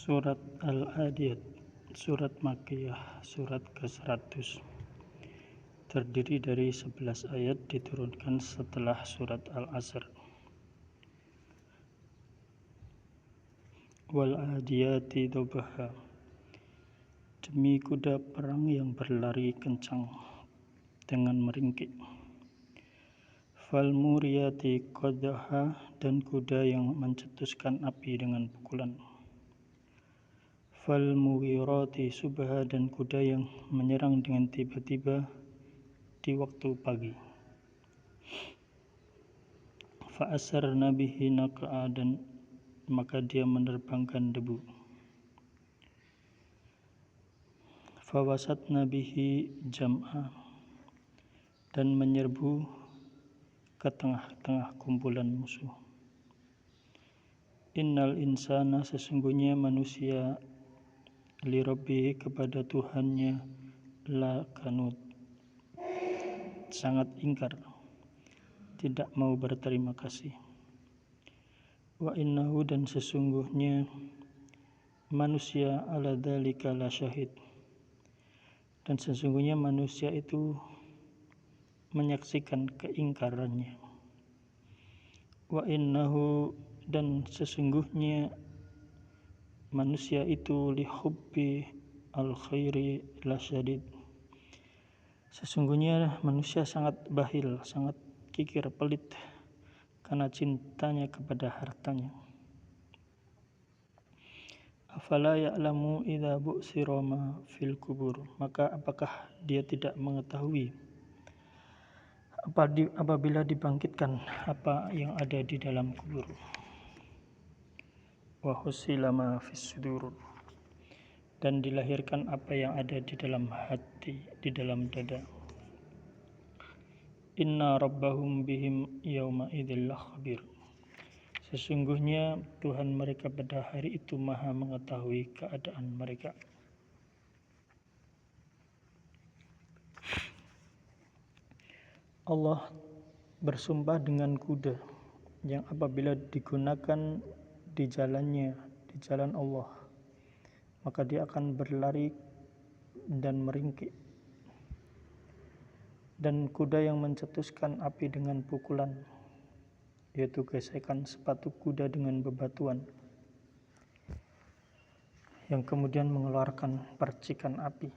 Surat Al-Adiyat, Surat Makkiyah, Surat ke-100. Terdiri dari 11 ayat, diturunkan setelah Surat Al-Asr. Wal-Adiyati Dobaha, demi kuda perang yang berlari kencang dengan meringkik. Fal-Muriyati Qadaha, dan kuda yang mencetuskan api dengan pukulan. Fal-Mughirati Subha, dan kuda yang menyerang dengan tiba-tiba di waktu pagi. Fa'asarna bihi naq'a, dan maka dia menerbangkan debu. Fawasatna bihi jam'a, dan menyerbu ke tengah-tengah kumpulan musuh. Innal insana, sesungguhnya manusia, li rabbihi, kepada Tuhannya, la kanut, sangat ingkar, tidak mau berterima kasih. Wa innahu, dan sesungguhnya manusia, ala dzalika la syahid, dan sesungguhnya manusia itu menyaksikan keingkarannya. Wa innahu, dan sesungguhnya manusia itu li hubbi al-khairi lasyadid, sesungguhnya manusia sangat bakhil, sangat kikir, pelit karena cintanya kepada hartanya. Afala ya'lamu idza bu'sira ma fil kubur, maka apakah dia tidak mengetahui apabila dibangkitkan apa yang ada di dalam kubur. Wa husila ma fis sudur, dan dilahirkan apa yang ada di dalam hati, di dalam dada. Inna rabbahum bihim yawma idzil khabir, sesungguhnya Tuhan mereka pada hari itu maha mengetahui keadaan mereka. Allah bersumpah dengan kuda yang apabila digunakan di jalannya, di jalan Allah, maka dia akan berlari dan meringkik. Dan kuda yang mencetuskan api dengan pukulan, yaitu gesekan sepatu kuda dengan bebatuan, yang kemudian mengeluarkan percikan api.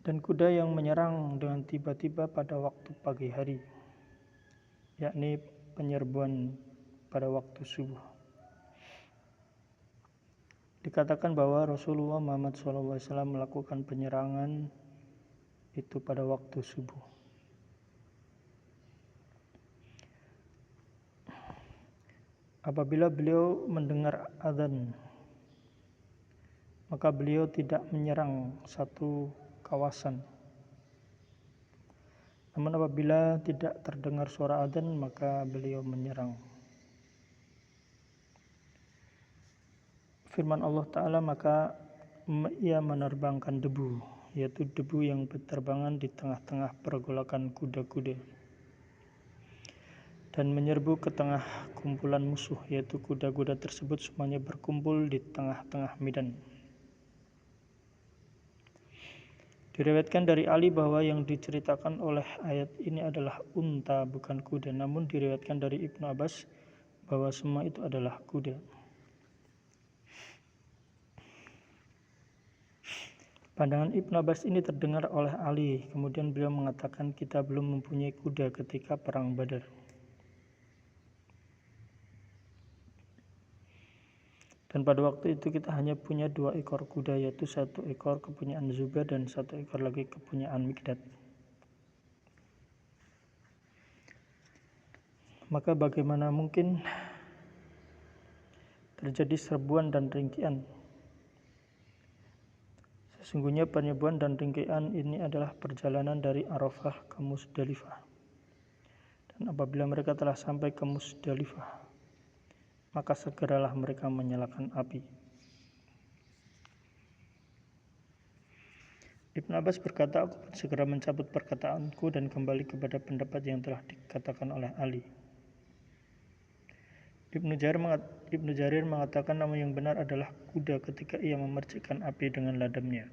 Dan kuda yang menyerang dengan tiba-tiba pada waktu pagi hari, yakni penyerbuan pada waktu subuh. Dikatakan bahwa Rasulullah Muhammad SAW melakukan penyerangan itu pada waktu subuh. Apabila beliau mendengar azan, maka beliau tidak menyerang satu kawasan. Namun apabila tidak terdengar suara azan, maka beliau menyerang. Firman Allah Ta'ala, maka ia menerbangkan debu, yaitu debu yang berterbangan di tengah-tengah pergolakan kuda-kuda, dan menyerbu ke tengah kumpulan musuh, yaitu kuda-kuda tersebut semuanya berkumpul di tengah-tengah medan. Diriwayatkan dari Ali bahwa yang diceritakan oleh ayat ini adalah unta, bukan kuda. Namun diriwayatkan dari Ibnu Abbas bahwa semua itu adalah kuda. Pandangan Ibnu Abbas ini terdengar oleh Ali. Kemudian beliau mengatakan, kita belum mempunyai kuda ketika perang Badar. Dan pada waktu itu kita hanya punya 2 ekor kuda, yaitu 1 ekor kepunyaan Zubair dan 1 ekor lagi kepunyaan Mikdad. Maka bagaimana mungkin terjadi serbuan dan ringkian? Sesungguhnya penyerbuan dan ringkian ini adalah perjalanan dari Arafah ke Musdalifah. Dan apabila mereka telah sampai ke Musdalifah, maka segeralah mereka menyalakan api. Ibnu Abbas berkata, aku pun segera mencabut perkataanku dan kembali kepada pendapat yang telah dikatakan oleh Ali. Ibnu Jarir mengatakan nama yang benar adalah kuda ketika ia memercikkan api dengan ladamnya.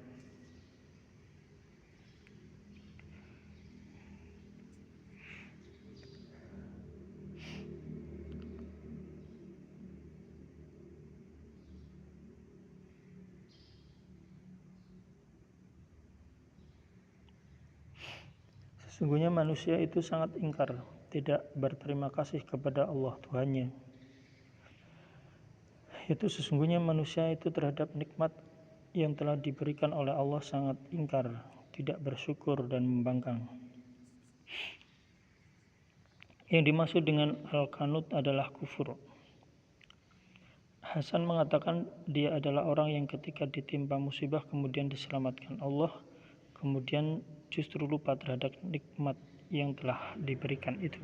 Sesungguhnya manusia itu sangat ingkar, tidak berterima kasih kepada Allah Tuhannya. Yaitu sesungguhnya manusia itu terhadap nikmat yang telah diberikan oleh Allah sangat ingkar, tidak bersyukur dan membangkang. Yang dimaksud dengan al-qanut adalah kufur. Hasan mengatakan dia adalah orang yang ketika ditimpa musibah kemudian diselamatkan Allah, kemudian justru lupa terhadap nikmat yang telah diberikan itu.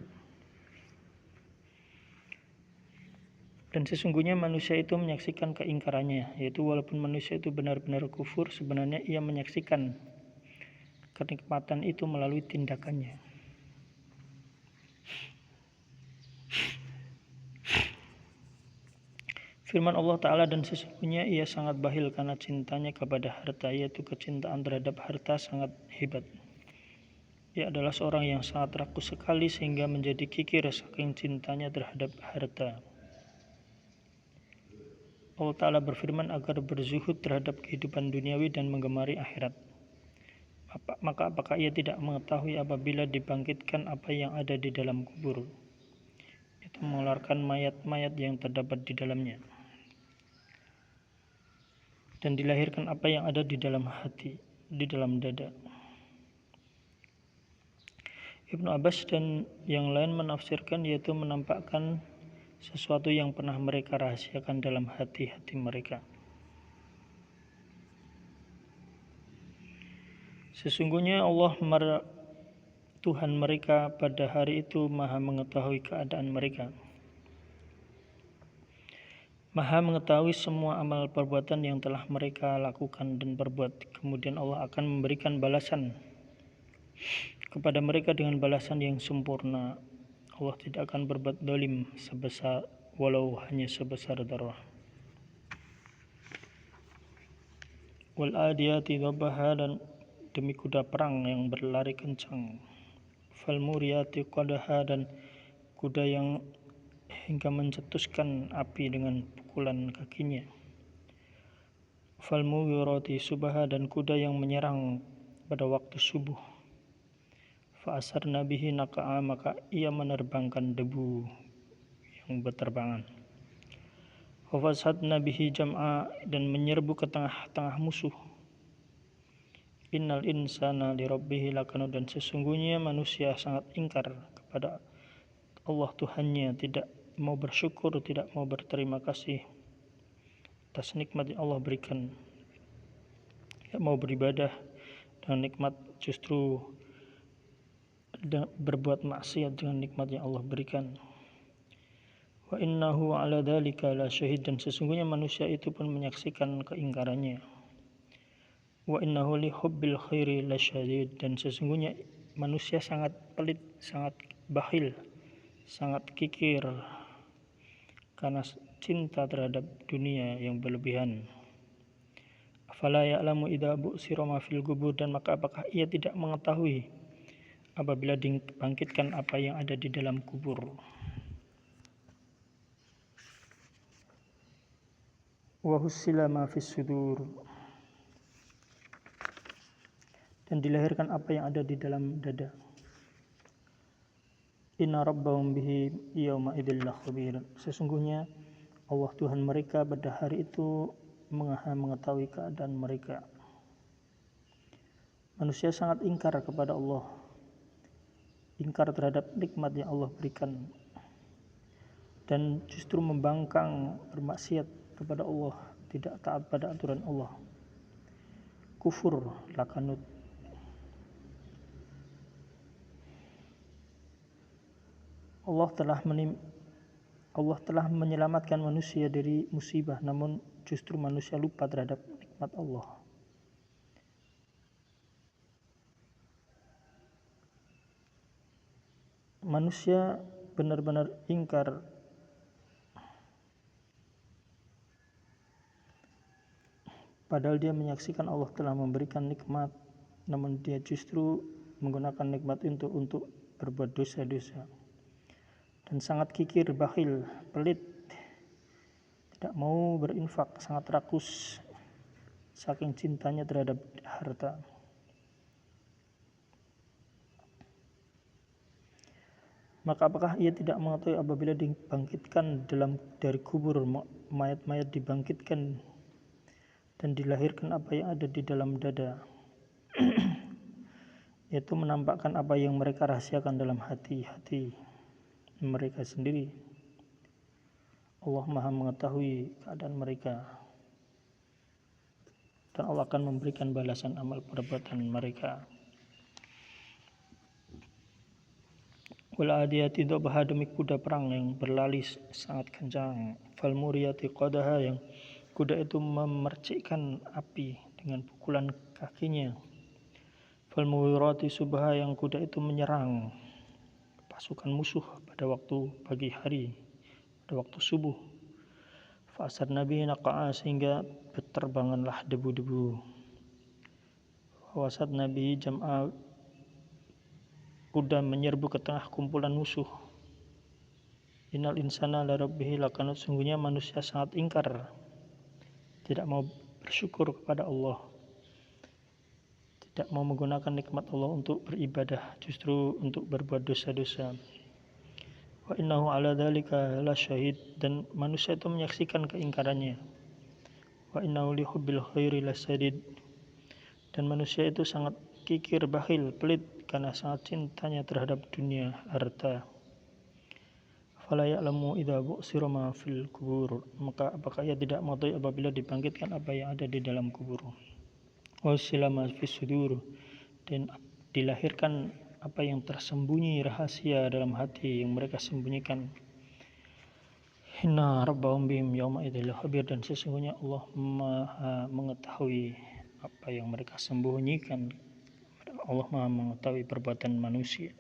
Dan sesungguhnya manusia itu menyaksikan keingkarannya, yaitu walaupun manusia itu benar-benar kufur, sebenarnya ia menyaksikan kenikmatan itu melalui tindakannya. Firman Allah Ta'ala, dan sesungguhnya ia sangat bakhil karena cintanya kepada harta, yaitu kecintaan terhadap harta sangat hebat. Ia adalah seorang yang sangat rakus sekali sehingga menjadi kikir saking cintanya terhadap harta. Allah Ta'ala berfirman agar berzuhud terhadap kehidupan duniawi dan menggemari akhirat. Maka apakah ia tidak mengetahui apabila dibangkitkan apa yang ada di dalam kubur, itu mengeluarkan mayat-mayat yang terdapat di dalamnya, dan dilahirkan apa yang ada di dalam hati, di dalam dada. Ibnu Abbas dan yang lain menafsirkan yaitu menampakkan sesuatu yang pernah mereka rahasiakan dalam hati-hati mereka. Sesungguhnya Allah Tuhan mereka pada hari itu Maha mengetahui keadaan mereka, Maha mengetahui semua amal perbuatan yang telah mereka lakukan dan perbuat. Kemudian Allah akan memberikan balasan kepada mereka dengan balasan yang sempurna. Allah tidak akan berbuat zalim sebesar walau hanya sebesar darah. Wal adiyati dhabaha, dan demi kuda perang yang berlari kencang. Fal muriyati qadaha, dan kuda yang hingga mencetuskan api dengan pukulan kakinya. Fal mughirati subaha, dan kuda yang menyerang pada waktu subuh. Fa asarna bihi naqa'a, maka ia menerbangkan debu yang berterbangan. Wa fasadna bihi jam'a, dan menyerbu ke tengah-tengah musuh. Innal insana lirabbihi lakanud, dan sesungguhnya manusia sangat ingkar kepada Allah Tuhannya, tidak mau bersyukur, tidak mau berterima kasih atas nikmat yang Allah berikan, tidak mau beribadah dengan nikmat, justru berbuat maksiat dengan nikmat yang Allah berikan. Wa innahu ala dzalika la syahid, dan sesungguhnya manusia itu pun menyaksikan keingkarannya. Wa innahu li hubbil khairi lasyadid, dan sesungguhnya manusia sangat pelit, sangat bakhil, sangat kikir karena cinta terhadap dunia yang berlebihan. Afala ya'lamu idza bu'sira ma fil qubur, dan maka apakah ia tidak mengetahui apabila dibangkitkan apa yang ada di dalam kubur. Wa husila ma fis sudur, dan dilahirkan apa yang ada di dalam dada. Inna rabbahum bihi yawma idzil khabir, sesungguhnya Allah Tuhan mereka pada hari itu Maha mengetahui keadaan mereka. Manusia sangat ingkar kepada Allah, ingkar terhadap nikmat yang Allah berikan, dan justru membangkang, bermaksiat kepada Allah, tidak taat pada aturan Allah. Kufur, lakanut. Allah telah menyelamatkan manusia dari musibah, namun justru manusia lupa terhadap nikmat Allah. Manusia benar-benar ingkar Padahal dia menyaksikan Allah telah memberikan nikmat, namun dia justru menggunakan nikmat itu untuk berbuat dosa-dosa. Dan sangat kikir, bakhil, pelit, tidak mau berinfak, sangat rakus saking cintanya terhadap harta. Maka apakah ia tidak mengetahui apabila dibangkitkan dari kubur, mayat-mayat dibangkitkan dan dilahirkan apa yang ada di dalam dada, yaitu menampakkan apa yang mereka rahasiakan dalam hati-hati mereka sendiri. Allah Maha mengetahui keadaan mereka, dan Allah akan memberikan balasan amal perbuatan mereka. Wal adiyati dhabha, demi kuda perang yang berlari sangat kencang. Fal muriyati qadaha, yang kuda itu memercikkan api dengan pukulan kakinya. Fal muwirati subha, yang kuda itu menyerang pasukan musuh pada waktu pagi hari, pada waktu subuh. Fa'asar nabi naqa'a, sehingga berterbanganlah debu-debu. Wasat nabi jam'a, kuda menyerbu ke tengah kumpulan musuh. Innal insana la rabbihi lakanut, sungguhnya manusia sangat ingkar, tidak mau bersyukur kepada Allah, tidak mau menggunakan nikmat Allah untuk beribadah, justru untuk berbuat dosa-dosa. Wa innahu ala dzalika lasyahid, dan manusia itu menyaksikan keingkarannya. Wa innahu li hubbil khairi lasadid, dan manusia itu sangat kikir, bakhil, pelit karena sangat cintanya terhadap dunia, harta. Fala ya'lamu idza bu'sira ma fil kubur, maka apakah ia tidak mengetahui apabila dibangkitkan apa yang ada di dalam kubur. Wa silama fis sudur, dan dilahirkan apa yang tersembunyi rahasia dalam hati yang mereka sembunyikan. Inna rabbahum bihim yawma idzil khabir, dan sesungguhnya Allah Maha mengetahui apa yang mereka sembunyikan. Allah Maha mengetahui perbuatan manusia.